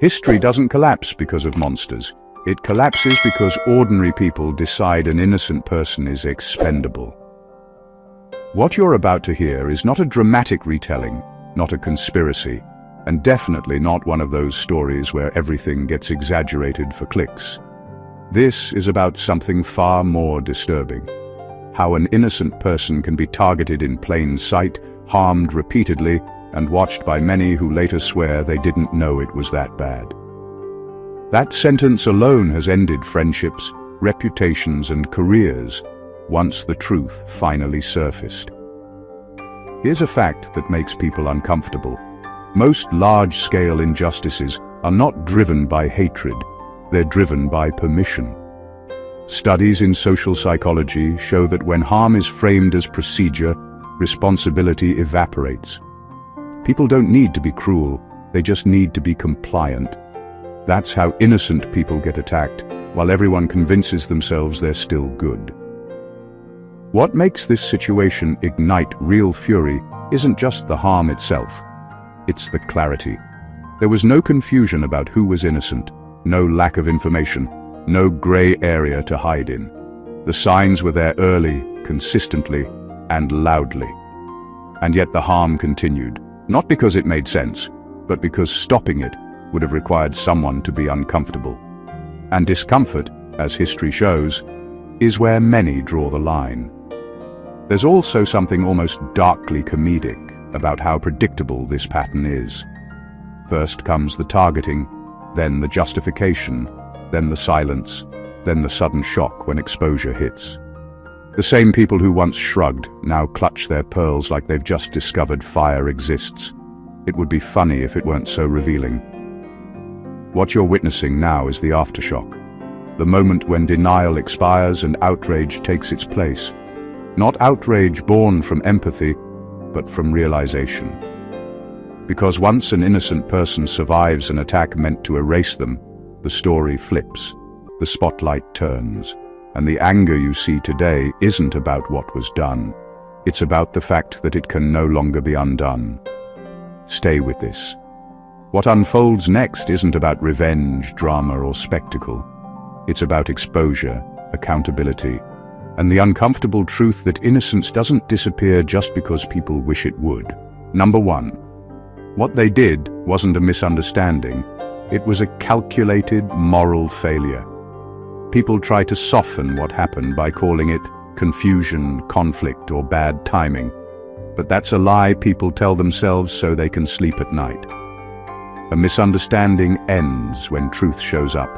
History doesn't collapse because of monsters. It collapses because ordinary people decide an innocent person is expendable. What you're about to hear is not a dramatic retelling, not a conspiracy, and definitely not one of those stories where everything gets exaggerated for clicks. This is about something far more disturbing. How an innocent person can be targeted in plain sight, harmed repeatedly, and watched by many who later swear they didn't know it was that bad. That sentence alone has ended friendships, reputations, and careers once the truth finally surfaced. Here's a fact that makes people uncomfortable. Most large-scale injustices are not driven by hatred, they're driven by permission. Studies in social psychology show that when harm is framed as procedure, responsibility evaporates. People don't need to be cruel, they just need to be compliant. That's how innocent people get attacked, while everyone convinces themselves they're still good. What makes this situation ignite real fury isn't just the harm itself, it's the clarity. There was no confusion about who was innocent, no lack of information, no gray area to hide in. The signs were there early, consistently, and loudly. And yet the harm continued, not because it made sense, but because stopping it would have required someone to be uncomfortable. And discomfort, as history shows, is where many draw the line. There's also something almost darkly comedic about how predictable this pattern is. First comes the targeting, then the justification, then the silence, then the sudden shock when exposure hits. The same people who once shrugged now clutch their pearls like they've just discovered fire exists. It would be funny if it weren't so revealing. What you're witnessing now is the aftershock, the moment when denial expires and outrage takes its place. Not outrage born from empathy, but from realization. Because once an innocent person survives an attack meant to erase them, the story flips, the spotlight turns, and the anger you see today isn't about what was done. It's about the fact that it can no longer be undone. Stay with this. What unfolds next isn't about revenge, drama, or spectacle. It's about exposure, accountability, and the uncomfortable truth that innocence doesn't disappear just because people wish it would. Number one, what they did wasn't a misunderstanding. It was a calculated moral failure. People try to soften what happened by calling it confusion, conflict, or bad timing. But that's a lie people tell themselves so they can sleep at night. A misunderstanding ends when truth shows up.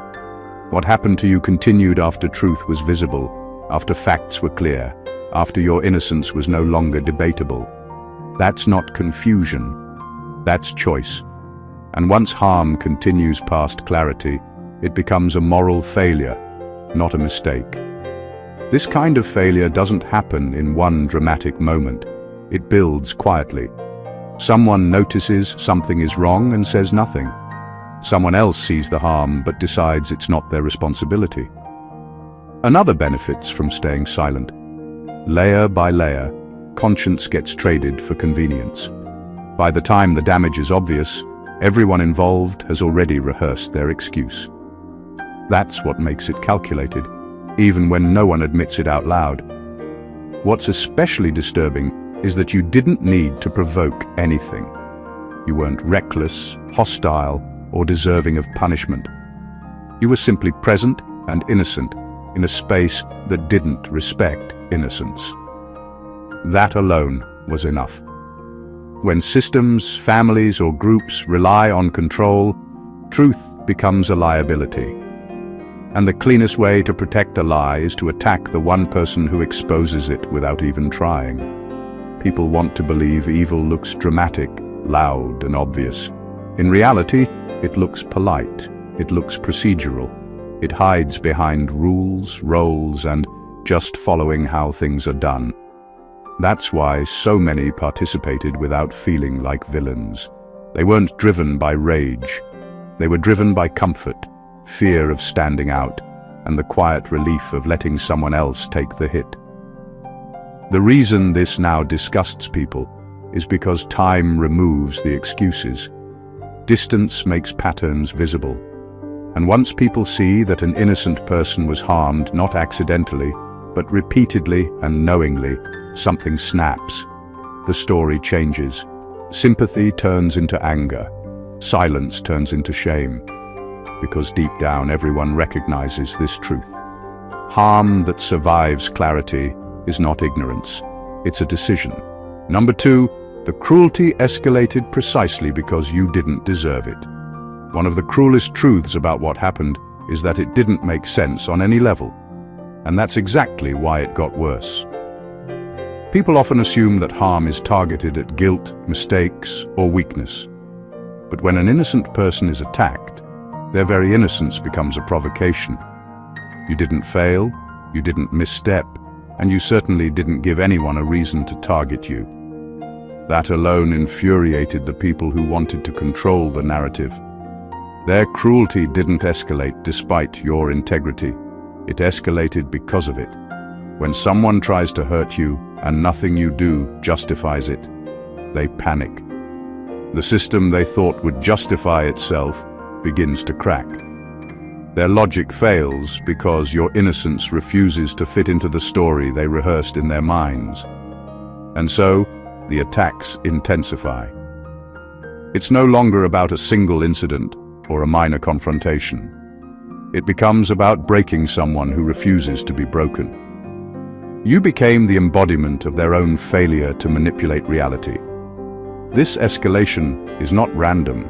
What happened to you continued after truth was visible, after facts were clear, after your innocence was no longer debatable. That's not confusion. That's choice. And once harm continues past clarity, it becomes a moral failure, not a mistake. This kind of failure doesn't happen in one dramatic moment. It builds quietly. Someone notices something is wrong and says nothing. Someone else sees the harm but decides it's not their responsibility. Another benefits from staying silent. Layer by layer, conscience gets traded for convenience. By the time the damage is obvious, everyone involved has already rehearsed their excuse. That's what makes it calculated, even when no one admits it out loud. What's especially disturbing is that you didn't need to provoke anything. You weren't reckless, hostile, or deserving of punishment. You were simply present and innocent in a space that didn't respect innocence. That alone was enough. When systems, families, or groups rely on control, truth becomes a liability. And the cleanest way to protect a lie is to attack the one person who exposes it without even trying. People want to believe evil looks dramatic, loud, and obvious. In reality, it looks polite, it looks procedural. It hides behind rules, roles, and just following how things are done. That's why so many participated without feeling like villains. They weren't driven by rage. They were driven by comfort, fear of standing out, and the quiet relief of letting someone else take the hit. The reason this now disgusts people is because time removes the excuses. Distance makes patterns visible. And once people see that an innocent person was harmed not accidentally, but repeatedly and knowingly, something snaps. The story changes. Sympathy turns into anger. Silence turns into shame. Because deep down everyone recognizes this truth. Harm that survives clarity is not ignorance. It's a decision. Number 2, the cruelty escalated precisely because you didn't deserve it. One of the cruelest truths about what happened is that it didn't make sense on any level. And that's exactly why it got worse. People often assume that harm is targeted at guilt, mistakes, or weakness. But when an innocent person is attacked, their very innocence becomes a provocation. You didn't fail, you didn't misstep, and you certainly didn't give anyone a reason to target you. That alone infuriated the people who wanted to control the narrative. Their cruelty didn't escalate despite your integrity. It escalated because of it. When someone tries to hurt you and nothing you do justifies it, they panic. The system they thought would justify itself begins to crack. Their logic fails because your innocence refuses to fit into the story they rehearsed in their minds. And so, the attacks intensify. It's no longer about a single incident or a minor confrontation. It becomes about breaking someone who refuses to be broken. You became the embodiment of their own failure to manipulate reality. This escalation is not random.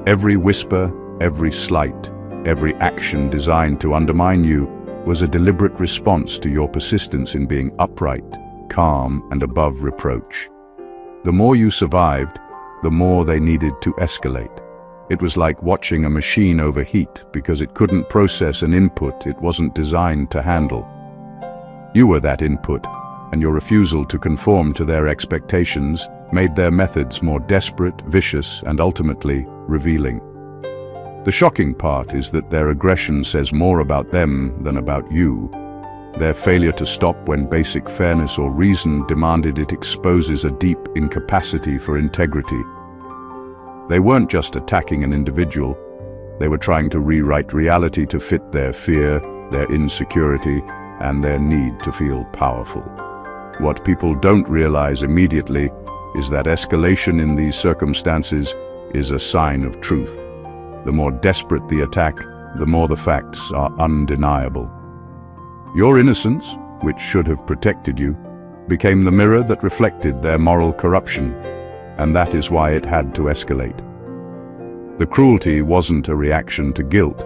Every whisper, every slight, every action designed to undermine you was a deliberate response to your persistence in being upright, calm, and above reproach. The more you survived, the more they needed to escalate. It was like watching a machine overheat because it couldn't process an input it wasn't designed to handle. You were that input, and your refusal to conform to their expectations made their methods more desperate, vicious, and ultimately revealing. The shocking part is that their aggression says more about them than about you. Their failure to stop when basic fairness or reason demanded it exposes a deep incapacity for integrity. They weren't just attacking an individual, they were trying to rewrite reality to fit their fear, their insecurity, and their need to feel powerful. What people don't realize immediately is that escalation in these circumstances is a sign of truth. The more desperate the attack, the more the facts are undeniable. Your innocence, which should have protected you, became the mirror that reflected their moral corruption, and that is why it had to escalate. The cruelty wasn't a reaction to guilt,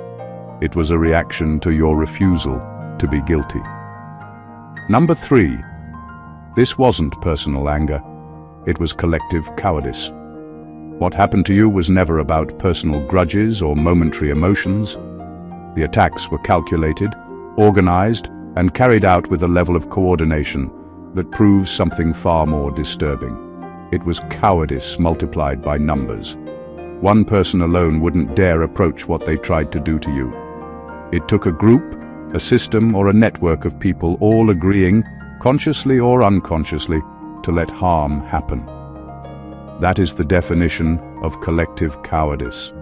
it was a reaction to your refusal to be guilty. Number 3. This wasn't personal anger, it was collective cowardice. What happened to you was never about personal grudges or momentary emotions. The attacks were calculated, organized, and carried out with a level of coordination that proves something far more disturbing. It was cowardice multiplied by numbers. One person alone wouldn't dare approach what they tried to do to you. It took a group, a system, or a network of people all agreeing, consciously or unconsciously, to let harm happen. That is the definition of collective cowardice.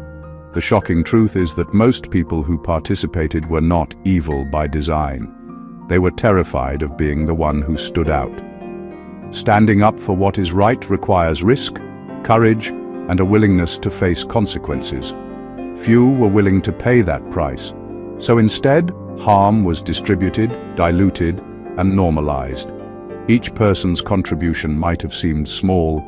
The shocking truth is that most people who participated were not evil by design. They were terrified of being the one who stood out. Standing up for what is right requires risk, courage, and a willingness to face consequences. Few were willing to pay that price. So instead, harm was distributed, diluted, and normalized. Each person's contribution might have seemed small,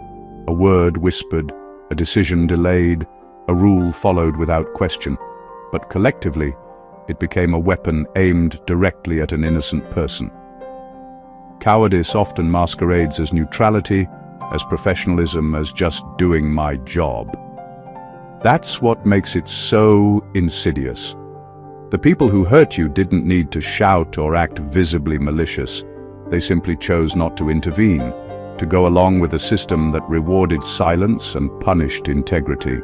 a word whispered, a decision delayed, a rule followed without question, but collectively, it became a weapon aimed directly at an innocent person. Cowardice often masquerades as neutrality, as professionalism, as just doing my job. That's what makes it so insidious. The people who hurt you didn't need to shout or act visibly malicious. They simply chose not to intervene, to go along with a system that rewarded silence and punished integrity.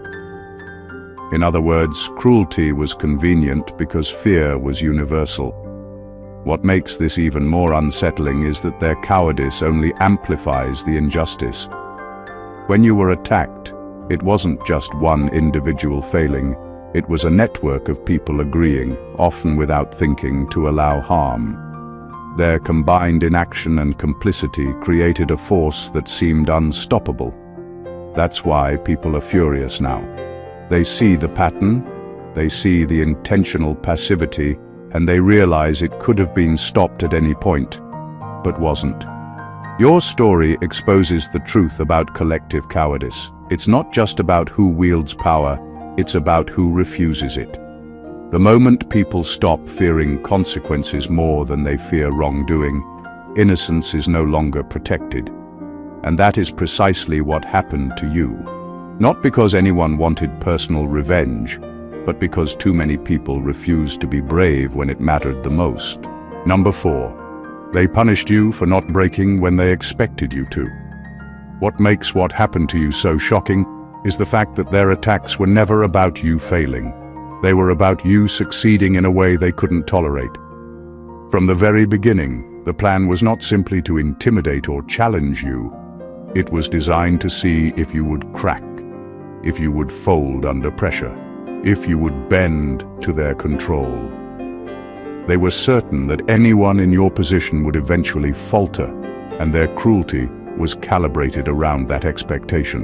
In other words, cruelty was convenient because fear was universal. What makes this even more unsettling is that their cowardice only amplifies the injustice. When you were attacked, It wasn't just one individual failing, it was a network of people agreeing, often without thinking, to allow harm. Their combined inaction and complicity created a force that seemed unstoppable. That's why people are furious now. They see the pattern, they see the intentional passivity, and they realize it could have been stopped at any point, but wasn't. Your story exposes the truth about collective cowardice. It's not just about who wields power, it's about who refuses it. The moment people stop fearing consequences more than they fear wrongdoing, innocence is no longer protected. And that is precisely what happened to you. Not because anyone wanted personal revenge, but because too many people refused to be brave when it mattered the most. Number 4. They punished you for not breaking when they expected you to. What makes what happened to you so shocking is the fact that their attacks were never about you failing. They were about you succeeding in a way they couldn't tolerate. From the very beginning, the plan was not simply to intimidate or challenge you. It was designed to see if you would crack, if you would fold under pressure, if you would bend to their control. They were certain that anyone in your position would eventually falter, and their cruelty was calibrated around that expectation.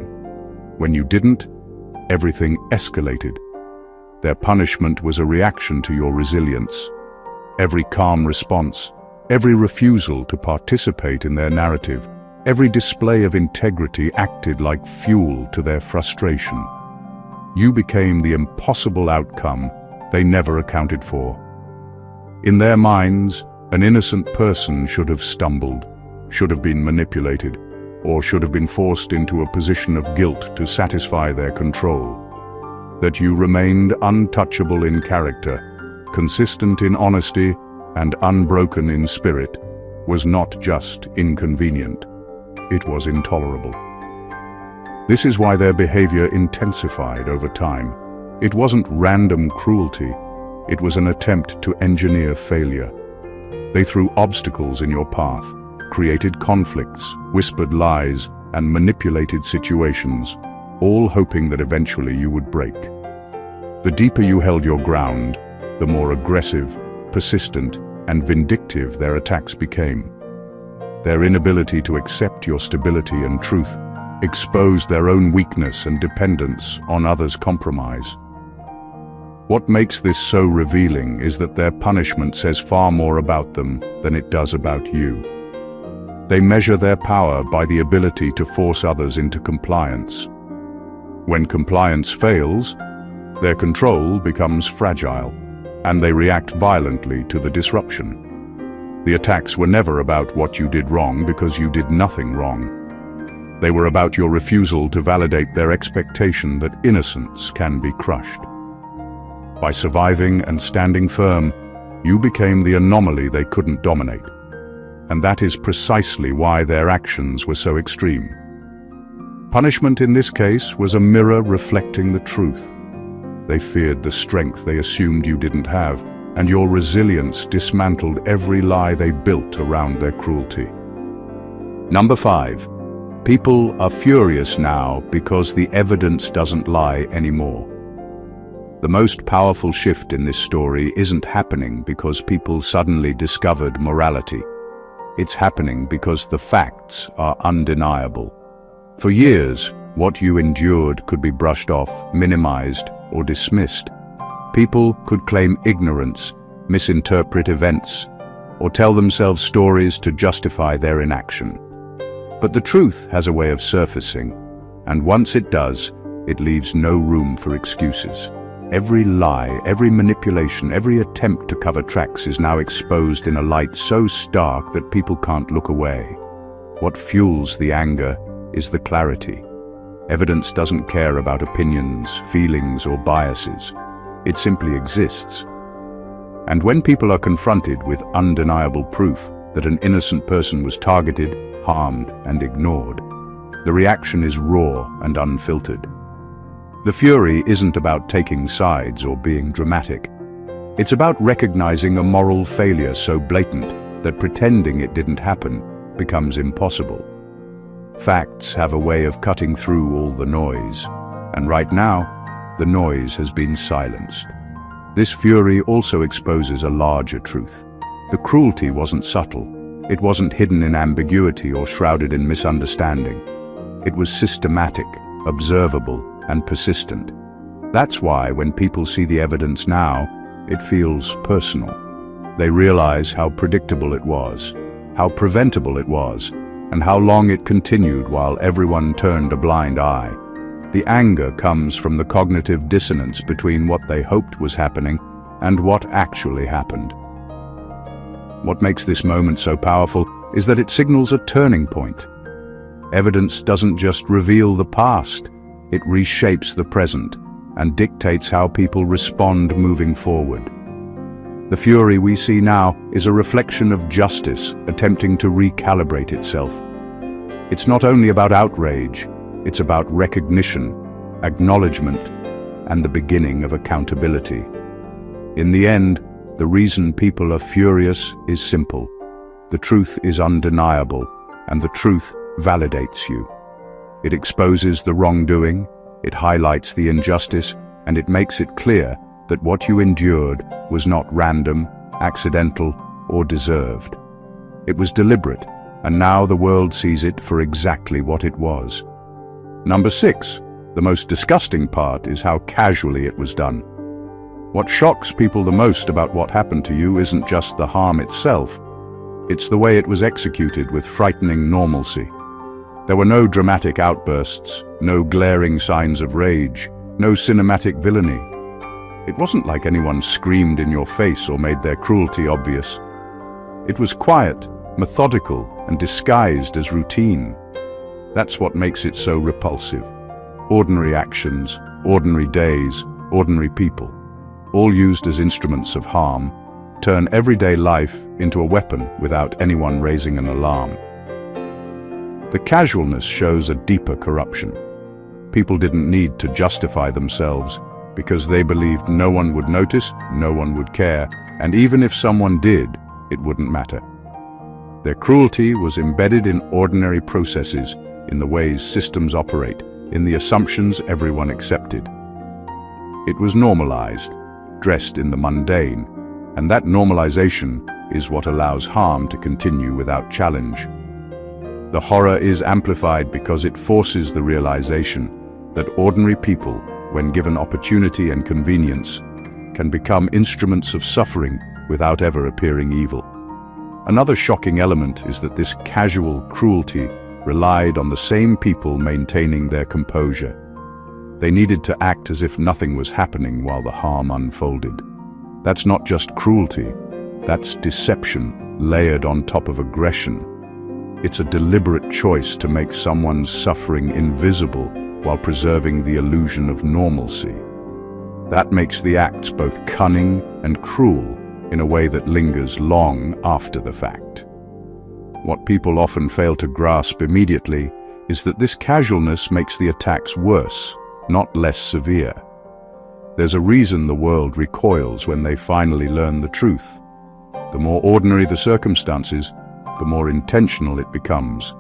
When you didn't, everything escalated. Their punishment was a reaction to your resilience. Every calm response, every refusal to participate in their narrative, every display of integrity acted like fuel to their frustration. You became the impossible outcome they never accounted for. In their minds, an innocent person should have stumbled, should have been manipulated, or should have been forced into a position of guilt to satisfy their control. That you remained untouchable in character, consistent in honesty, and unbroken in spirit was not just inconvenient, it was intolerable. This is why their behavior intensified over time. It wasn't random cruelty, it was an attempt to engineer failure. They threw obstacles in your path, created conflicts, whispered lies, and manipulated situations, all hoping that eventually you would break. The deeper you held your ground, the more aggressive, persistent, and vindictive their attacks became. Their inability to accept your stability and truth exposed their own weakness and dependence on others' compromise. What makes this so revealing is that their punishment says far more about them than it does about you. They measure their power by the ability to force others into compliance. When compliance fails, their control becomes fragile, and they react violently to the disruption. The attacks were never about what you did wrong because you did nothing wrong. They were about your refusal to validate their expectation that innocence can be crushed. By surviving and standing firm, you became the anomaly they couldn't dominate. And that is precisely why their actions were so extreme. Punishment in this case was a mirror reflecting the truth. They feared the strength they assumed you didn't have, and your resilience dismantled every lie they built around their cruelty. Number 5. People are furious now because the evidence doesn't lie anymore. The most powerful shift in this story isn't happening because people suddenly discovered morality. It's happening because the facts are undeniable. For years, what you endured could be brushed off, minimized, or dismissed. People could claim ignorance, misinterpret events, or tell themselves stories to justify their inaction. But the truth has a way of surfacing, and once it does, it leaves no room for excuses. Every lie, every manipulation, every attempt to cover tracks is now exposed in a light so stark that people can't look away. What fuels the anger is the clarity. Evidence doesn't care about opinions, feelings, or biases. It simply exists. And when people are confronted with undeniable proof that an innocent person was targeted, harmed, and ignored, the reaction is raw and unfiltered. The fury isn't about taking sides or being dramatic. It's about recognizing a moral failure so blatant that pretending it didn't happen becomes impossible. Facts have a way of cutting through all the noise. And right now, the noise has been silenced. This fury also exposes a larger truth. The cruelty wasn't subtle. It wasn't hidden in ambiguity or shrouded in misunderstanding. It was systematic, observable, and persistent. That's why when people see the evidence now, it feels personal. They realize how predictable it was, how preventable it was, and how long it continued while everyone turned a blind eye. The anger comes from the cognitive dissonance between what they hoped was happening and what actually happened. What makes this moment so powerful is that it signals a turning point. Evidence doesn't just reveal the past, it reshapes the present and dictates how people respond moving forward. The fury we see now is a reflection of justice attempting to recalibrate itself. It's not only about outrage, it's about recognition, acknowledgement, and the beginning of accountability. In the end, the reason people are furious is simple. The truth is undeniable, and the truth validates you. It exposes the wrongdoing, it highlights the injustice, and it makes it clear that what you endured was not random, accidental, or deserved. It was deliberate, and now the world sees it for exactly what it was. Number 6. The most disgusting part is how casually it was done. What shocks people the most about what happened to you isn't just the harm itself, it's the way it was executed with frightening normalcy. There were no dramatic outbursts, no glaring signs of rage, no cinematic villainy. It wasn't like anyone screamed in your face or made their cruelty obvious. It was quiet, methodical, and disguised as routine. That's what makes it so repulsive. Ordinary actions, ordinary days, ordinary people, all used as instruments of harm, turn everyday life into a weapon without anyone raising an alarm. The casualness shows a deeper corruption. People didn't need to justify themselves because they believed no one would notice, no one would care, and even if someone did, it wouldn't matter. Their cruelty was embedded in ordinary processes, in the ways systems operate, in the assumptions everyone accepted. It was normalized, dressed in the mundane, and that normalization is what allows harm to continue without challenge. The horror is amplified because it forces the realization that ordinary people, when given opportunity and convenience, can become instruments of suffering without ever appearing evil. Another shocking element is that this casual cruelty relied on the same people maintaining their composure. They needed to act as if nothing was happening while the harm unfolded. That's not just cruelty, that's deception layered on top of aggression. It's a deliberate choice to make someone's suffering invisible while preserving the illusion of normalcy. That makes the acts both cunning and cruel in a way that lingers long after the fact. What people often fail to grasp immediately is that this casualness makes the attacks worse, not less severe. There's a reason the world recoils when they finally learn the truth. The more ordinary the circumstances, the more intentional it becomes.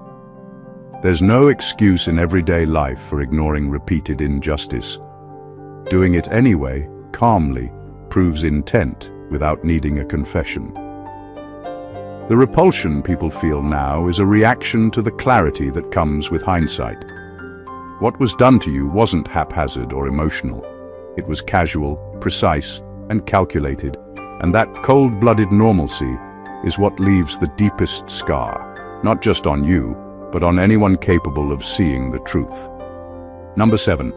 There's no excuse in everyday life for ignoring repeated injustice. Doing it anyway, calmly, proves intent without needing a confession. The repulsion people feel now is a reaction to the clarity that comes with hindsight. What was done to you wasn't haphazard or emotional. It was casual, precise, and calculated, and that cold-blooded normalcy is what leaves the deepest scar, not just on you, but on anyone capable of seeing the truth. Number 7.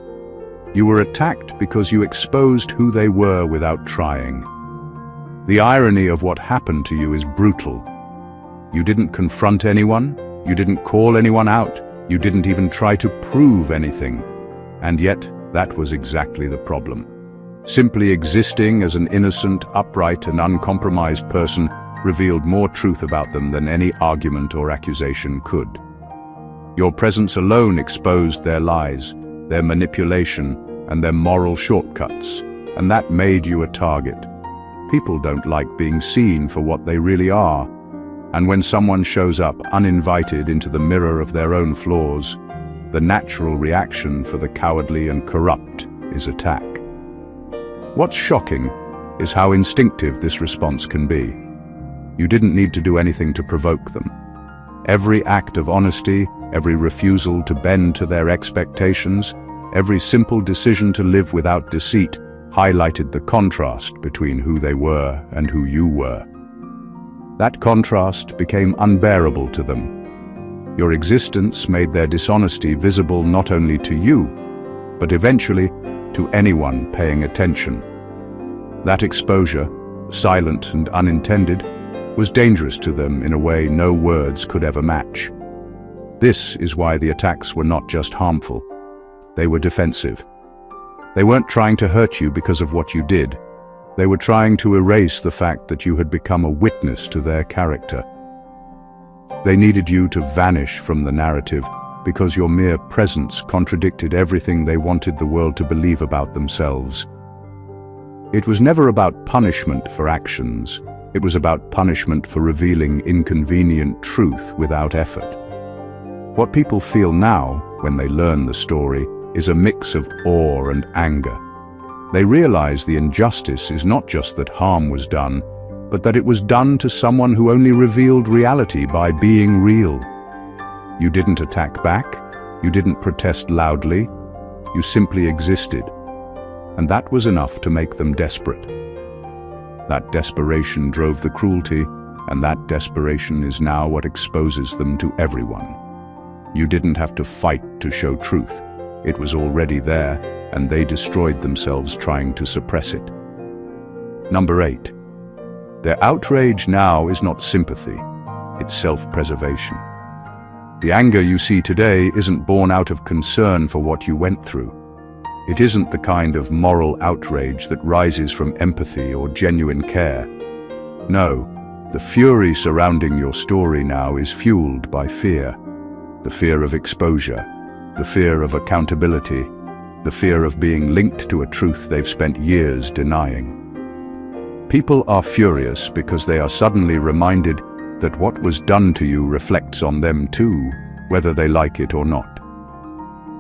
You were attacked because you exposed who they were without trying. The irony of what happened to you is brutal. You didn't confront anyone, you didn't call anyone out, you didn't even try to prove anything. And yet, that was exactly the problem. Simply existing as an innocent, upright, and uncompromised person revealed more truth about them than any argument or accusation could. Your presence alone exposed their lies, their manipulation, and their moral shortcuts, and that made you a target. People don't like being seen for what they really are, and when someone shows up uninvited into the mirror of their own flaws, The natural reaction for the cowardly and corrupt is attack. What's shocking is how instinctive this response can be. You didn't need to do anything to provoke them. Every act of honesty, every refusal to bend to their expectations, every simple decision to live without deceit highlighted the contrast between who they were and who you were. That contrast became unbearable to them. Your existence made their dishonesty visible not only to you, but eventually to anyone paying attention. That exposure, silent and unintended, was dangerous to them in a way no words could ever match. This is why the attacks were not just harmful. They were defensive. They weren't trying to hurt you because of what you did. They were trying to erase the fact that you had become a witness to their character. They needed you to vanish from the narrative because your mere presence contradicted everything they wanted the world to believe about themselves. It was never about punishment for actions. It was about punishment for revealing inconvenient truth without effort. What people feel now, when they learn the story, is a mix of awe and anger. They realize the injustice is not just that harm was done, but that it was done to someone who only revealed reality by being real. You didn't attack back, you didn't protest loudly, you simply existed. And that was enough to make them desperate. That desperation drove the cruelty, and that desperation is now what exposes them to everyone. You didn't have to fight to show truth. It was already there, and they destroyed themselves trying to suppress it. Number 8. Their outrage now is not sympathy, it's self-preservation. The anger you see today isn't born out of concern for what you went through. It isn't the kind of moral outrage that rises from empathy or genuine care. No, the fury surrounding your story now is fueled by fear. The fear of exposure, the fear of accountability, the fear of being linked to a truth they've spent years denying. People are furious because they are suddenly reminded that what was done to you reflects on them too, whether they like it or not.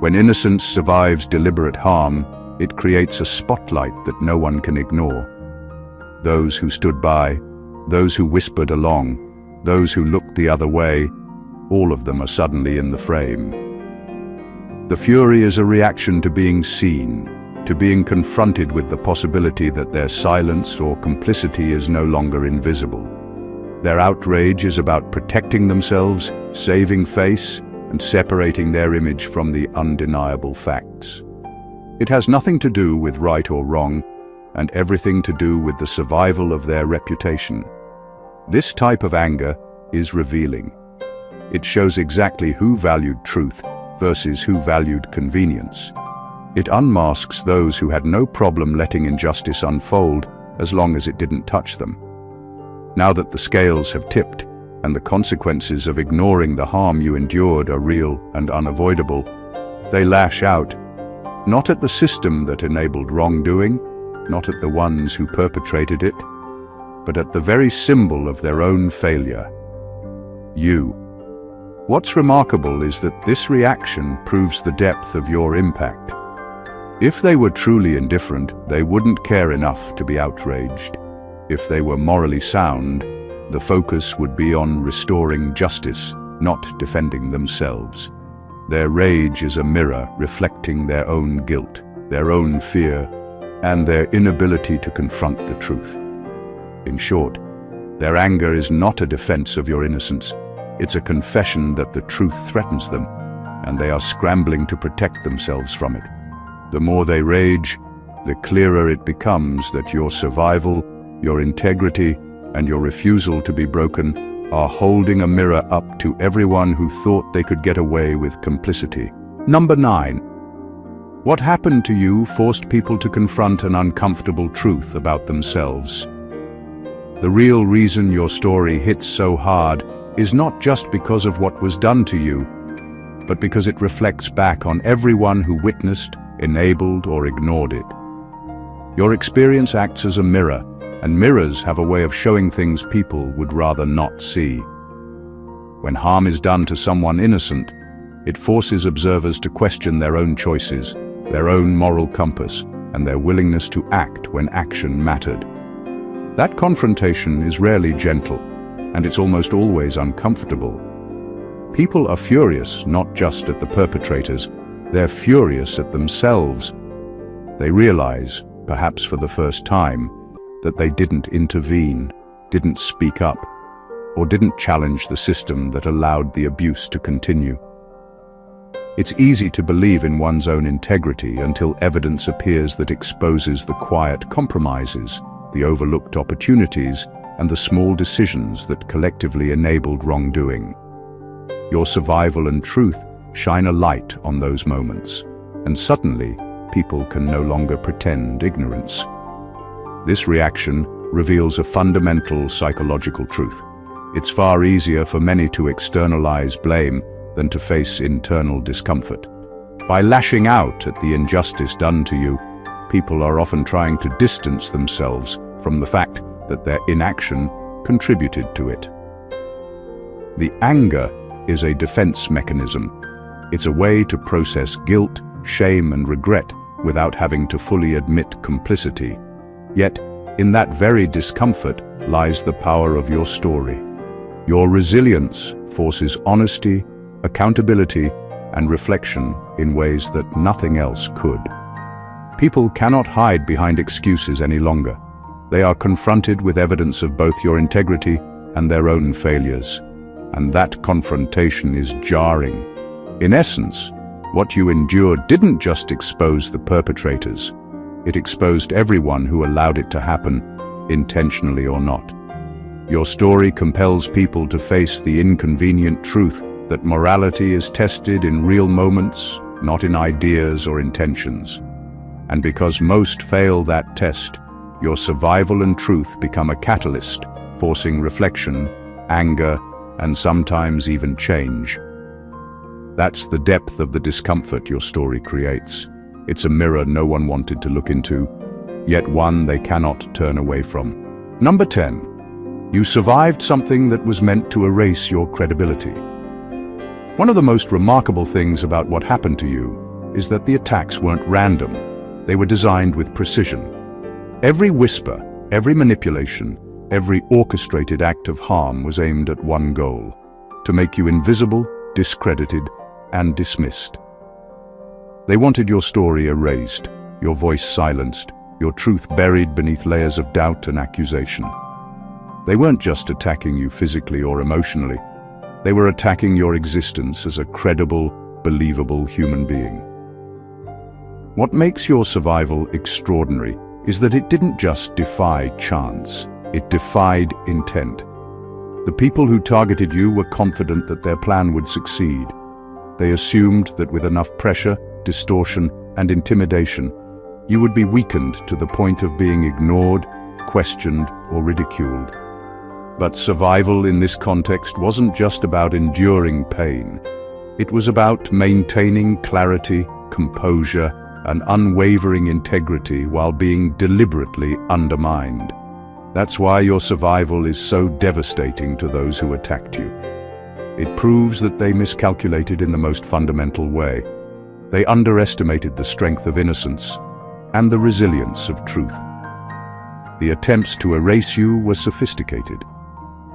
When innocence survives deliberate harm, it creates a spotlight that no one can ignore. Those who stood by, those who whispered along, those who looked the other way, all of them are suddenly in the frame. The fury is a reaction to being seen, to being confronted with the possibility that their silence or complicity is no longer invisible. Their outrage is about protecting themselves, saving face, and separating their image from the undeniable facts. It has nothing to do with right or wrong, and everything to do with the survival of their reputation. This type of anger is revealing. It shows exactly who valued truth versus who valued convenience. It unmasks those who had no problem letting injustice unfold as long as it didn't touch them. Now that the scales have tipped and the consequences of ignoring the harm you endured are real and unavoidable, they lash out, not at the system that enabled wrongdoing, not at the ones who perpetrated it, but at the very symbol of their own failure, you. What's remarkable is that this reaction proves the depth of your impact. If they were truly indifferent, they wouldn't care enough to be outraged. If they were morally sound, the focus would be on restoring justice, not defending themselves. Their rage is a mirror reflecting their own guilt, their own fear, and their inability to confront the truth. In short, their anger is not a defense of your innocence. It's a confession that the truth threatens them, and they are scrambling to protect themselves from it. The more they rage, the clearer it becomes that your survival, your integrity, and your refusal to be broken are holding a mirror up to everyone who thought they could get away with complicity. Number 9. What happened to you forced people to confront an uncomfortable truth about themselves. The real reason your story hits so hard is not just because of what was done to you, but because it reflects back on everyone who witnessed, enabled, or ignored it. Your experience acts as a mirror, and mirrors have a way of showing things people would rather not see. When harm is done to someone innocent, It forces observers to question their own choices, their own moral compass, and their willingness to act when action mattered. That confrontation is rarely gentle, and it's almost always uncomfortable. People are furious not just at the perpetrators, they're furious at themselves. They realize, perhaps for the first time, that they didn't intervene, didn't speak up, or didn't challenge the system that allowed the abuse to continue. It's easy to believe in one's own integrity until evidence appears that exposes the quiet compromises, the overlooked opportunities, and the small decisions that collectively enabled wrongdoing. Your survival and truth shine a light on those moments, and suddenly, people can no longer pretend ignorance. This reaction reveals a fundamental psychological truth. It's far easier for many to externalize blame than to face internal discomfort. By lashing out at the injustice done to you, people are often trying to distance themselves from the fact that their inaction contributed to it. The anger is a defense mechanism. It's a way to process guilt, shame, and regret without having to fully admit complicity. Yet, in that very discomfort lies the power of your story. Your resilience forces honesty, accountability, and reflection in ways that nothing else could. People cannot hide behind excuses any longer. They are confronted with evidence of both your integrity and their own failures. And that confrontation is jarring. In essence, what you endured didn't just expose the perpetrators. It exposed everyone who allowed it to happen, intentionally or not. Your story compels people to face the inconvenient truth that morality is tested in real moments, not in ideas or intentions. And because most fail that test, your survival and truth become a catalyst, forcing reflection, anger, and sometimes even change. That's the depth of the discomfort your story creates. It's a mirror no one wanted to look into, yet one they cannot turn away from. Number 10. You survived something that was meant to erase your credibility. One of the most remarkable things about what happened to you is that the attacks weren't random. They were designed with precision. Every whisper, every manipulation, every orchestrated act of harm was aimed at one goal: to make you invisible, discredited, and dismissed. They wanted your story erased, your voice silenced, your truth buried beneath layers of doubt and accusation. They weren't just attacking you physically or emotionally. They were attacking your existence as a credible, believable human being. What makes your survival extraordinary is that it didn't just defy chance, it defied intent. The people who targeted you were confident that their plan would succeed. They assumed that with enough pressure, distortion, and intimidation, you would be weakened to the point of being ignored, questioned, or ridiculed. But survival in this context wasn't just about enduring pain. It was about maintaining clarity, composure, and unwavering integrity while being deliberately undermined. That's why your survival is so devastating to those who attacked you. It proves that they miscalculated in the most fundamental way. They underestimated the strength of innocence and the resilience of truth. The attempts to erase you were sophisticated.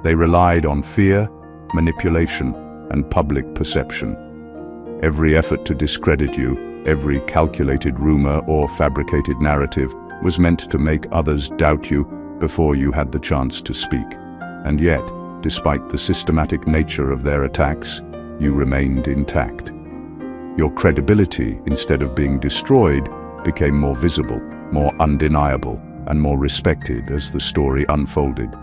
They relied on fear, manipulation, and public perception. Every effort to discredit you, every calculated rumor or fabricated narrative was meant to make others doubt you before you had the chance to speak. And yet, despite the systematic nature of their attacks, you remained intact. Your credibility, instead of being destroyed, became more visible, more undeniable, and more respected as the story unfolded.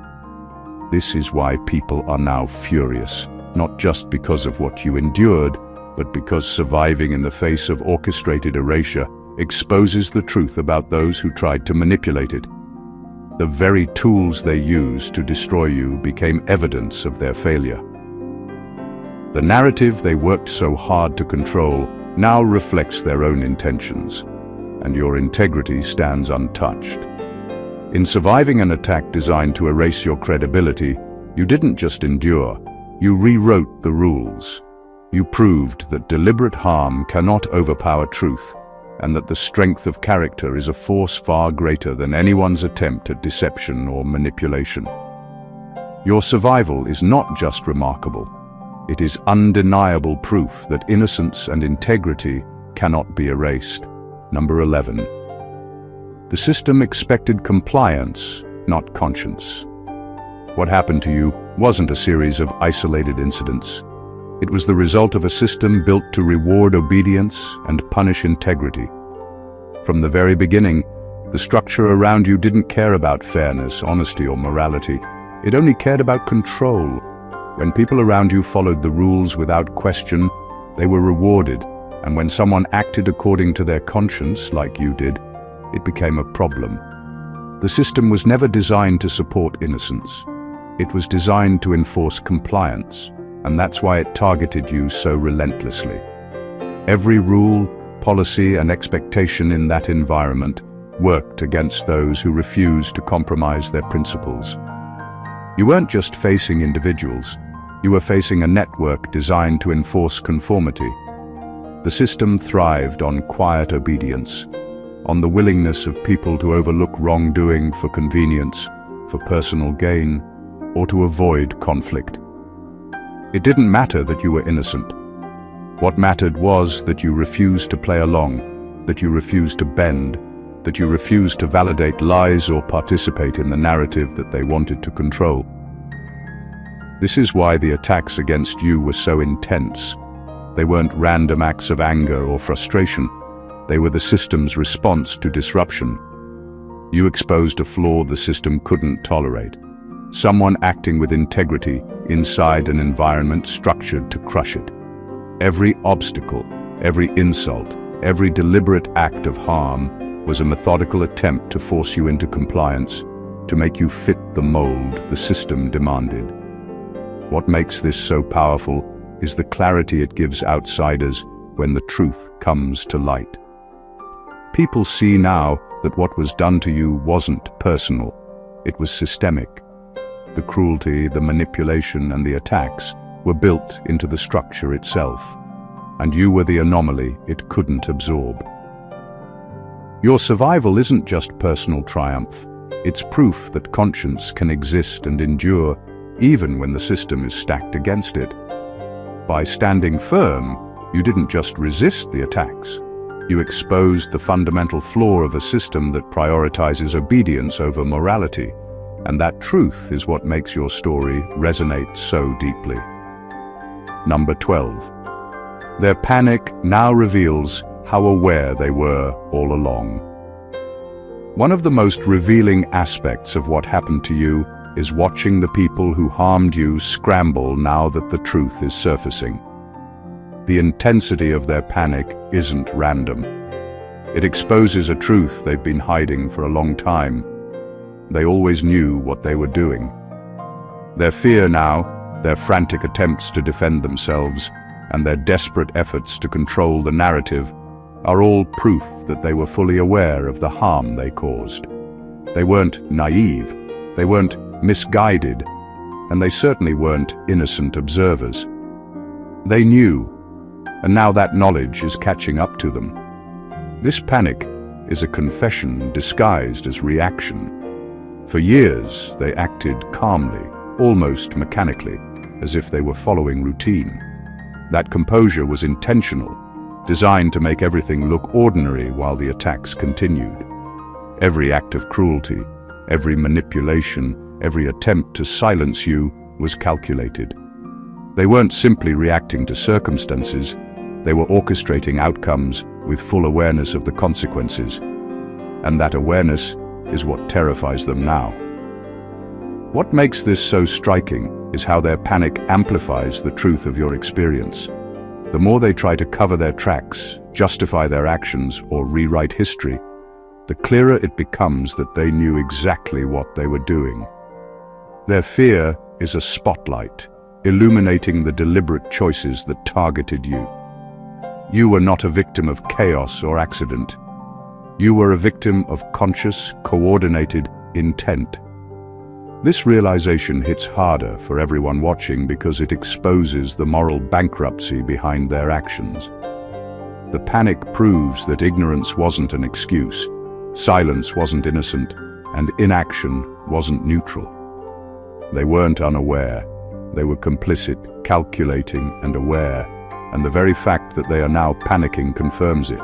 This is why people are now furious, not just because of what you endured, but because surviving in the face of orchestrated erasure exposes the truth about those who tried to manipulate it. The very tools they used to destroy you became evidence of their failure. The narrative they worked so hard to control now reflects their own intentions, and your integrity stands untouched. In surviving an attack designed to erase your credibility, you didn't just endure, you rewrote the rules. You proved that deliberate harm cannot overpower truth, and that the strength of character is a force far greater than anyone's attempt at deception or manipulation. Your survival is not just remarkable, it is undeniable proof that innocence and integrity cannot be erased. Number 11. The system expected compliance, not conscience. What happened to you wasn't a series of isolated incidents. It was the result of a system built to reward obedience and punish integrity. From the very beginning, the structure around you didn't care about fairness, honesty, or morality. It only cared about control. When people around you followed the rules without question, they were rewarded, and when someone acted according to their conscience, like you did, it became a problem. The system was never designed to support innocence. It was designed to enforce compliance, and that's why it targeted you so relentlessly. Every rule, policy, and expectation in that environment worked against those who refused to compromise their principles. You weren't just facing individuals, you were facing a network designed to enforce conformity. The system thrived on quiet obedience, on the willingness of people to overlook wrongdoing for convenience, for personal gain, or to avoid conflict. It didn't matter that you were innocent. What mattered was that you refused to play along, that you refused to bend, that you refused to validate lies or participate in the narrative that they wanted to control. This is why the attacks against you were so intense. They weren't random acts of anger or frustration. They were the system's response to disruption. You exposed a flaw the system couldn't tolerate. Someone acting with integrity inside an environment structured to crush it. Every obstacle, every insult, every deliberate act of harm was a methodical attempt to force you into compliance, to make you fit the mold the system demanded. What makes this so powerful is the clarity it gives outsiders when the truth comes to light. People see now that what was done to you wasn't personal, it was systemic. The cruelty, the manipulation, and the attacks were built into the structure itself, and you were the anomaly it couldn't absorb. Your survival isn't just personal triumph, it's proof that conscience can exist and endure even when the system is stacked against it. By standing firm, you didn't just resist the attacks, you exposed the fundamental flaw of a system that prioritizes obedience over morality. And that truth is what makes your story resonate so deeply. Number 12. Their panic now reveals how aware they were all along. One of the most revealing aspects of what happened to you is watching the people who harmed you scramble now that the truth is surfacing. The intensity of their panic isn't random. It exposes a truth they've been hiding for a long time. They always knew what they were doing. Their fear now, their frantic attempts to defend themselves, and their desperate efforts to control the narrative are all proof that they were fully aware of the harm they caused. They weren't naive, they weren't misguided, and they certainly weren't innocent observers. They knew, and now that knowledge is catching up to them. This panic is a confession disguised as reaction. For years, they acted calmly, almost mechanically, as if they were following routine. That composure was intentional, designed to make everything look ordinary while the attacks continued. Every act of cruelty, every manipulation, every attempt to silence you was calculated. They weren't simply reacting to circumstances, they were orchestrating outcomes with full awareness of the consequences. And that awareness is what terrifies them now. What makes this so striking is how their panic amplifies the truth of your experience. The more they try to cover their tracks, justify their actions, or rewrite history, the clearer it becomes that they knew exactly what they were doing. Their fear is a spotlight, illuminating the deliberate choices that targeted you. You were not a victim of chaos or accident. You were a victim of conscious, coordinated intent. This realization hits harder for everyone watching because it exposes the moral bankruptcy behind their actions. The panic proves that ignorance wasn't an excuse, silence wasn't innocent, and inaction wasn't neutral. They weren't unaware. They were complicit, calculating, and aware, and the very fact that they are now panicking confirms it.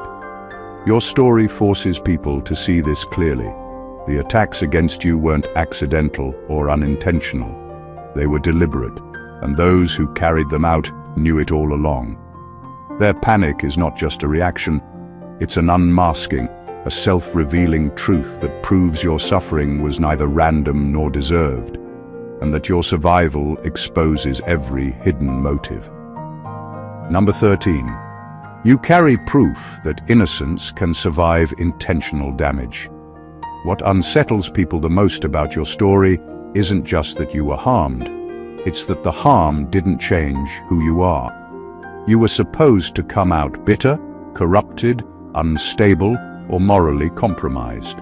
Your story forces people to see this clearly. The attacks against you weren't accidental or unintentional. They were deliberate, and those who carried them out knew it all along. Their panic is not just a reaction, it's an unmasking, a self-revealing truth that proves your suffering was neither random nor deserved, and that your survival exposes every hidden motive. Number 13. You carry proof that innocence can survive intentional damage. What unsettles people the most about your story isn't just that you were harmed. It's that the harm didn't change who you are. You were supposed to come out bitter, corrupted, unstable, or morally compromised.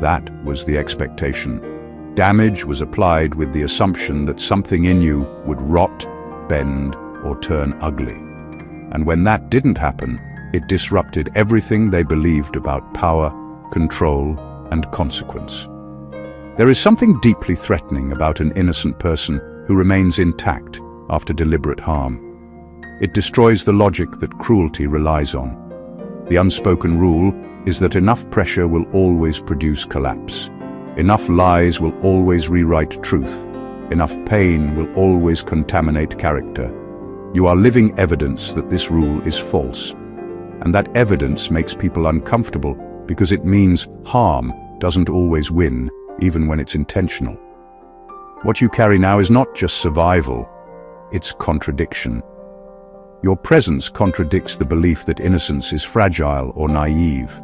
That was the expectation. Damage was applied with the assumption that something in you would rot, bend, or turn ugly. And when that didn't happen, it disrupted everything they believed about power, control, and consequence. There is something deeply threatening about an innocent person who remains intact after deliberate harm. It destroys the logic that cruelty relies on. The unspoken rule is that enough pressure will always produce collapse. Enough lies will always rewrite truth. Enough pain will always contaminate character. You are living evidence that this rule is false. And that evidence makes people uncomfortable because it means harm doesn't always win, even when it's intentional. What you carry now is not just survival, it's contradiction. Your presence contradicts the belief that innocence is fragile or naive.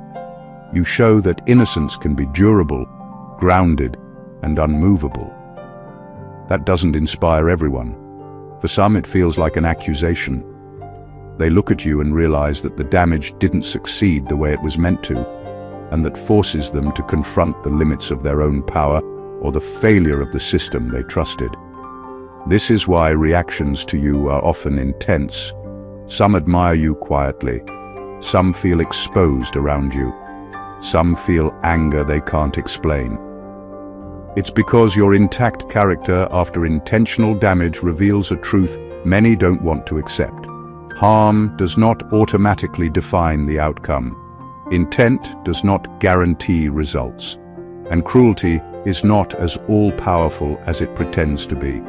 You show that innocence can be durable, grounded, and unmovable. That doesn't inspire everyone. For some, it feels like an accusation. They look at you and realize that the damage didn't succeed the way it was meant to, and that forces them to confront the limits of their own power or the failure of the system they trusted. This is why reactions to you are often intense. Some admire you quietly. Some feel exposed around you. Some feel anger they can't explain. It's because your intact character after intentional damage reveals a truth many don't want to accept. Harm does not automatically define the outcome. Intent does not guarantee results. And cruelty is not as all-powerful as it pretends to be.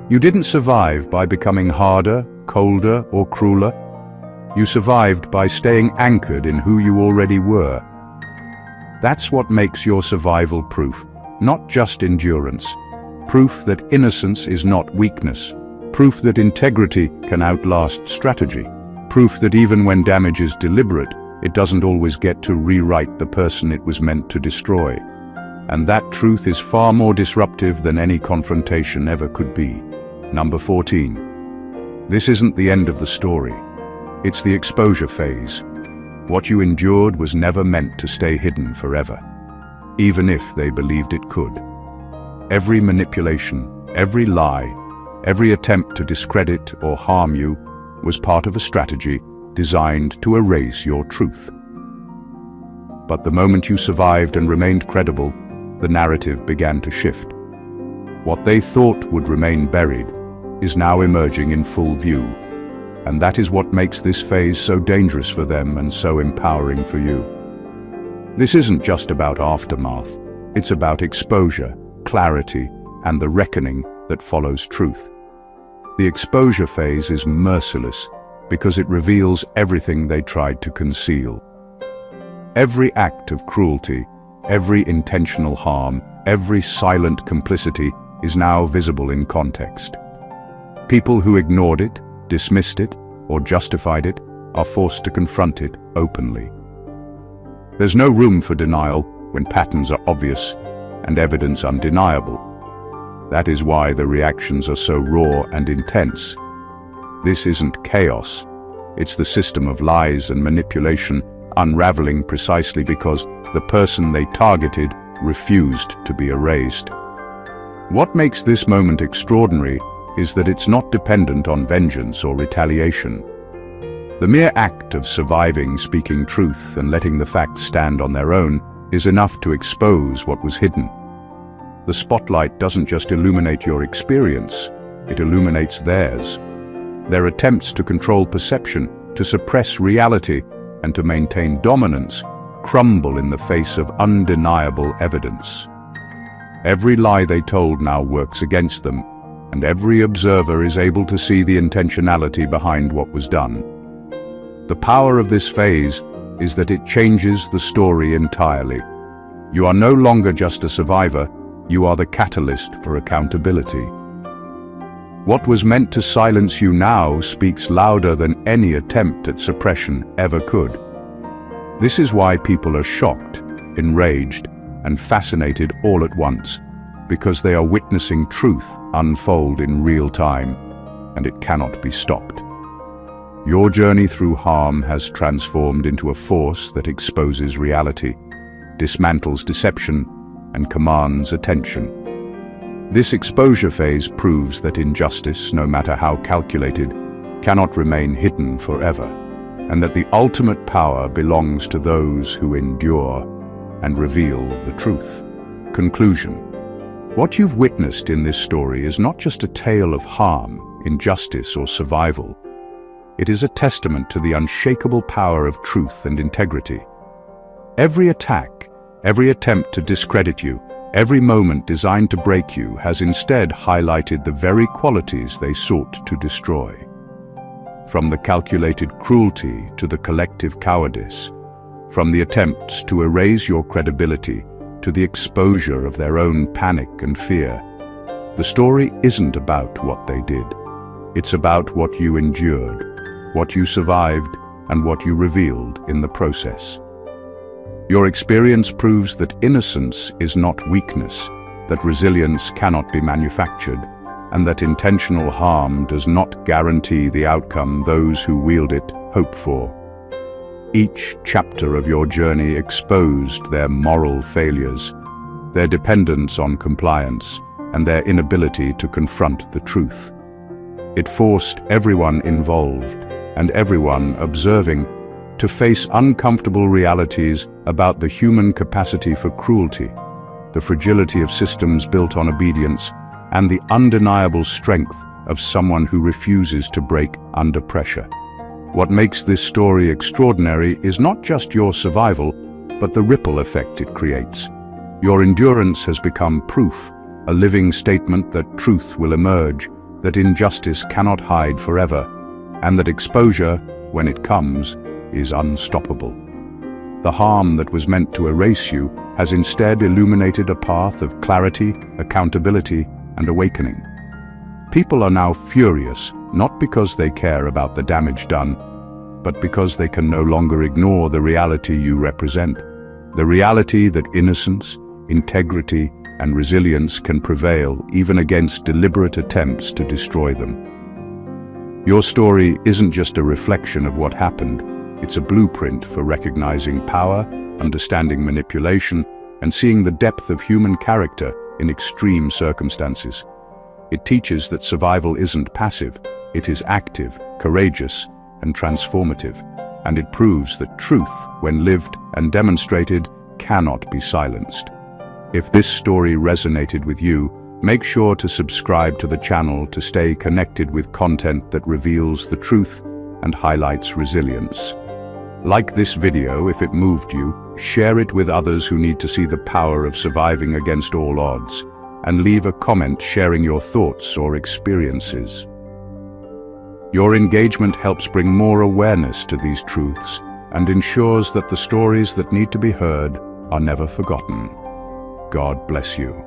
You didn't survive by becoming harder, colder, or crueler. You survived by staying anchored in who you already were. That's what makes your survival proof, not just endurance. Proof that innocence is not weakness. Proof that integrity can outlast strategy. Proof that even when damage is deliberate, it doesn't always get to rewrite the person it was meant to destroy. And that truth is far more disruptive than any confrontation ever could be. Number 14. This isn't the end of the story. It's the exposure phase. What you endured was never meant to stay hidden forever, even if they believed it could. Every manipulation, every lie, every attempt to discredit or harm you was part of a strategy designed to erase your truth. But the moment you survived and remained credible, the narrative began to shift. What they thought would remain buried is now emerging in full view, and that is what makes this phase so dangerous for them and so empowering for you. This isn't just about aftermath, it's about exposure, clarity, and the reckoning that follows truth. The exposure phase is merciless because it reveals everything they tried to conceal. Every act of cruelty, every intentional harm, every silent complicity is now visible in context. People who ignored it, dismissed it, or justified it are forced to confront it openly. There's no room for denial when patterns are obvious and evidence undeniable. That is why the reactions are so raw and intense. This isn't chaos. It's the system of lies and manipulation unraveling precisely because the person they targeted refused to be erased. What makes this moment extraordinary is that it's not dependent on vengeance or retaliation. The mere act of surviving, speaking truth, and letting the facts stand on their own is enough to expose what was hidden. The spotlight doesn't just illuminate your experience, it illuminates theirs. Their attempts to control perception, to suppress reality, and to maintain dominance crumble in the face of undeniable evidence. Every lie they told now works against them, and every observer is able to see the intentionality behind what was done. The power of this phase is that it changes the story entirely. You are no longer just a survivor, you are the catalyst for accountability. What was meant to silence you now speaks louder than any attempt at suppression ever could. This is why people are shocked, enraged, and fascinated all at once, because they are witnessing truth unfold in real time, and it cannot be stopped. Your journey through harm has transformed into a force that exposes reality, dismantles deception, and commands attention. This exposure phase proves that injustice, no matter how calculated, cannot remain hidden forever, and that the ultimate power belongs to those who endure and reveal the truth. Conclusion. What you've witnessed in this story is not just a tale of harm, injustice, or survival. It is a testament to the unshakable power of truth and integrity. Every attack, every attempt to discredit you, every moment designed to break you has instead highlighted the very qualities they sought to destroy. From the calculated cruelty to the collective cowardice, from the attempts to erase your credibility to the exposure of their own panic and fear, the story isn't about what they did. It's about what you endured, what you survived, and what you revealed in the process. Your experience proves that innocence is not weakness, that resilience cannot be manufactured, and that intentional harm does not guarantee the outcome those who wield it hope for. Each chapter of your journey exposed their moral failures, their dependence on compliance, and their inability to confront the truth. It forced everyone involved, and everyone observing, to face uncomfortable realities about the human capacity for cruelty, the fragility of systems built on obedience, and the undeniable strength of someone who refuses to break under pressure. What makes this story extraordinary is not just your survival, but the ripple effect it creates. Your endurance has become proof, a living statement that truth will emerge, that injustice cannot hide forever, and that exposure, when it comes, is unstoppable. The harm that was meant to erase you has instead illuminated a path of clarity, accountability, and awakening. People are now furious, not because they care about the damage done, but because they can no longer ignore the reality you represent. The reality that innocence, integrity, and resilience can prevail even against deliberate attempts to destroy them. Your story isn't just a reflection of what happened, it's a blueprint for recognizing power, understanding manipulation, and seeing the depth of human character in extreme circumstances. It teaches that survival isn't passive, it is active, courageous, and transformative, and it proves that truth, when lived and demonstrated, cannot be silenced. If this story resonated with you, make sure to subscribe to the channel to stay connected with content that reveals the truth and highlights resilience. Like this video if it moved you, share it with others who need to see the power of surviving against all odds, and leave a comment sharing your thoughts or experiences. Your engagement helps bring more awareness to these truths and ensures that the stories that need to be heard are never forgotten. God bless you.